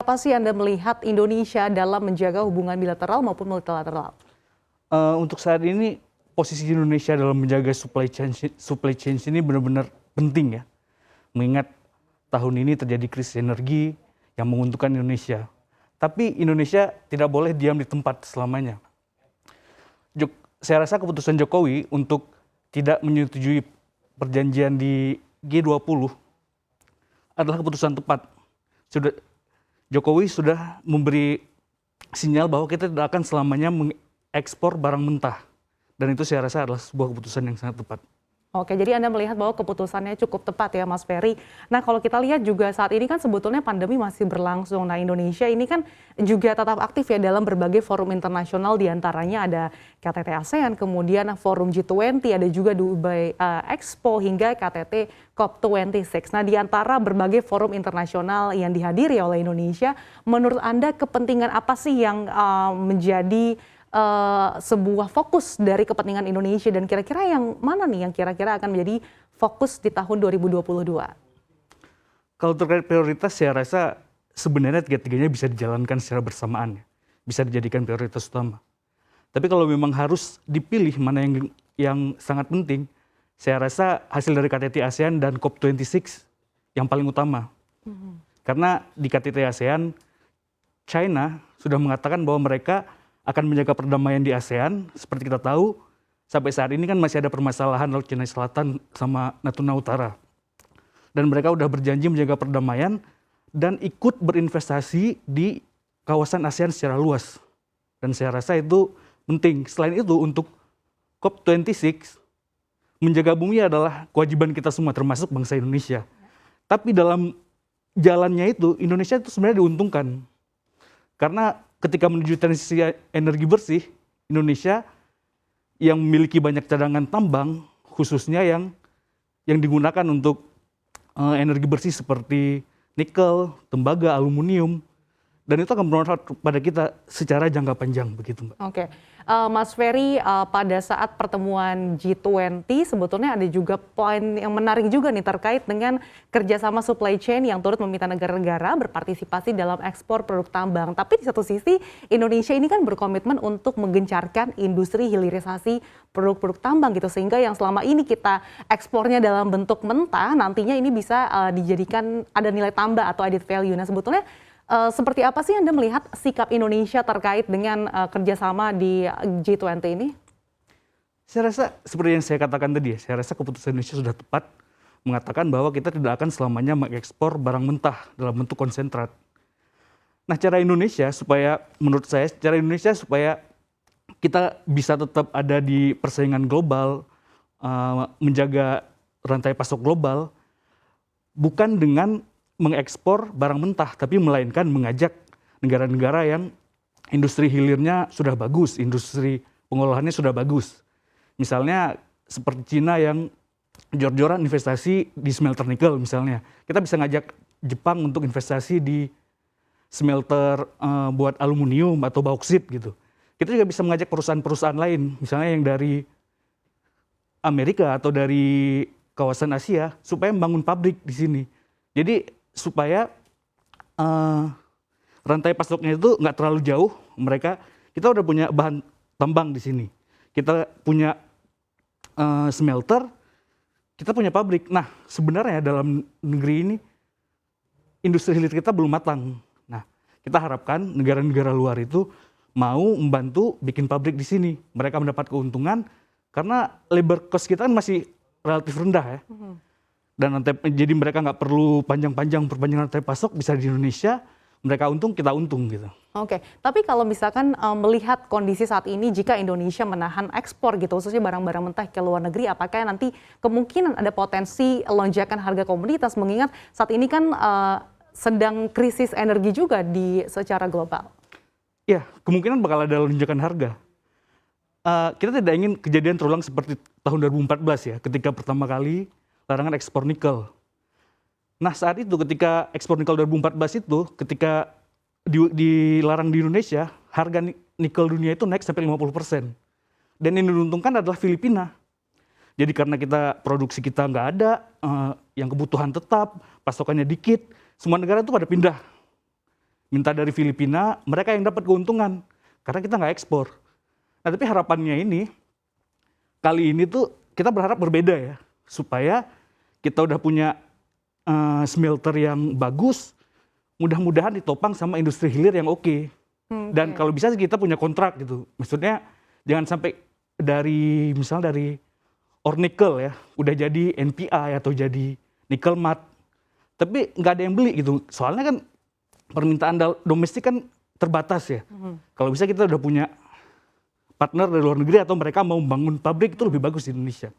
Apa sih Anda melihat Indonesia dalam menjaga hubungan bilateral maupun multilateral? Untuk saat ini posisi Indonesia dalam menjaga supply chain ini benar-benar penting ya. Mengingat tahun ini terjadi krisis energi yang menguntungkan Indonesia. Tapi Indonesia tidak boleh diam di tempat selamanya. Saya rasa keputusan Jokowi untuk tidak menyetujui perjanjian di G20 adalah keputusan tepat. Jokowi sudah memberi sinyal bahwa kita tidak akan selamanya mengekspor barang mentah. Dan itu saya rasa adalah sebuah keputusan yang sangat tepat. Oke, jadi Anda melihat bahwa keputusannya cukup tepat ya Mas Ferry. Nah kalau kita lihat juga saat ini kan sebetulnya pandemi masih berlangsung. Nah Indonesia ini kan juga tetap aktif ya dalam berbagai forum internasional, diantaranya ada KTT ASEAN, kemudian forum G20, ada juga Dubai Expo hingga KTT COP26. Nah di antara berbagai forum internasional yang dihadiri oleh Indonesia, menurut Anda kepentingan apa sih yang menjadi sebuah fokus dari kepentingan Indonesia dan kira-kira yang mana nih yang kira-kira akan menjadi fokus di tahun 2022? Kalau terkait prioritas saya rasa sebenarnya tiga-tiganya bisa dijalankan secara bersamaan, bisa dijadikan prioritas utama. Tapi kalau memang harus dipilih mana yang sangat penting, saya rasa hasil dari KTT ASEAN dan COP26 yang paling utama. Karena di KTT ASEAN, China sudah mengatakan bahwa mereka akan menjaga perdamaian di ASEAN. Seperti kita tahu, sampai saat ini kan masih ada permasalahan Laut Cina Selatan sama Natuna Utara. Dan mereka sudah berjanji menjaga perdamaian dan ikut berinvestasi di kawasan ASEAN secara luas. Dan saya rasa itu penting. Selain itu, untuk COP26, menjaga bumi adalah kewajiban kita semua, termasuk bangsa Indonesia. Tapi dalam jalannya itu, Indonesia itu sebenarnya diuntungkan. Karena ketika menuju transisi energi bersih, Indonesia yang memiliki banyak cadangan tambang, khususnya yang digunakan untuk energi bersih seperti nikel, tembaga, aluminium, dan itu akan bermanfaat kepada kita secara jangka panjang, begitu Mbak. Oke, Mas Ferry, pada saat pertemuan G20 sebetulnya ada juga poin yang menarik juga nih terkait dengan kerjasama supply chain yang turut meminta negara-negara berpartisipasi dalam ekspor produk tambang. Tapi di satu sisi Indonesia ini kan berkomitmen untuk menggencarkan industri hilirisasi produk-produk tambang gitu, sehingga yang selama ini kita ekspornya dalam bentuk mentah nantinya ini bisa dijadikan ada nilai tambah atau added value. Nah sebetulnya seperti apa sih Anda melihat sikap Indonesia terkait dengan kerjasama di G20 ini? Saya rasa seperti yang saya katakan tadi, saya rasa keputusan Indonesia sudah tepat mengatakan bahwa kita tidak akan selamanya mengekspor barang mentah dalam bentuk konsentrat. Nah, menurut saya, cara Indonesia supaya kita bisa tetap ada di persaingan global, menjaga rantai pasok global, bukan dengan mengekspor barang mentah, tapi melainkan mengajak negara-negara yang industri hilirnya sudah bagus, industri pengolahannya sudah bagus. Misalnya seperti Cina yang jor-joran investasi di smelter nikel misalnya. Kita bisa ngajak Jepang untuk investasi di smelter buat aluminium atau bauksit gitu. Kita juga bisa mengajak perusahaan-perusahaan lain, misalnya yang dari Amerika atau dari kawasan Asia, supaya membangun pabrik di sini. Jadi supaya rantai pasoknya itu nggak terlalu jauh, kita udah punya bahan tambang di sini, kita punya smelter, kita punya pabrik. Nah sebenarnya dalam negeri ini industri hilir kita belum matang. Nah kita harapkan negara-negara luar itu mau membantu bikin pabrik di sini, mereka mendapat keuntungan karena labor cost kita kan masih relatif rendah ya. Dan jadi mereka nggak perlu panjang-panjang perpanjangan rantai pasok, bisa di Indonesia, mereka untung, kita untung gitu. Oke, tapi kalau misalkan melihat kondisi saat ini, jika Indonesia menahan ekspor gitu, khususnya barang-barang mentah ke luar negeri, apakah nanti kemungkinan ada potensi lonjakan harga komoditas, mengingat saat ini kan sedang krisis energi juga secara global? Ya, kemungkinan bakal ada lonjakan harga. Kita tidak ingin kejadian terulang seperti tahun 2014 ya, ketika pertama kali larangan ekspor nikel. Nah saat itu ketika ekspor nikel 2014 itu, ketika dilarang di Indonesia, harga nikel dunia itu naik sampai 50%. Dan yang diuntungkan adalah Filipina. Jadi karena produksi kita nggak ada, yang kebutuhan tetap, pasokannya dikit, semua negara itu pada pindah minta dari Filipina, mereka yang dapat keuntungan karena kita nggak ekspor. Nah tapi harapannya ini kali ini tuh kita berharap berbeda ya, supaya kita udah punya smelter yang bagus, mudah-mudahan ditopang sama industri hilir yang oke. Dan kalau bisa kita punya kontrak gitu. Maksudnya jangan sampai dari misalnya dari ore nikel ya, udah jadi NPI atau jadi nikel matte, tapi nggak ada yang beli gitu. Soalnya kan permintaan domestik kan terbatas ya. Kalau bisa kita udah punya partner dari luar negeri atau mereka mau membangun pabrik itu lebih bagus di Indonesia.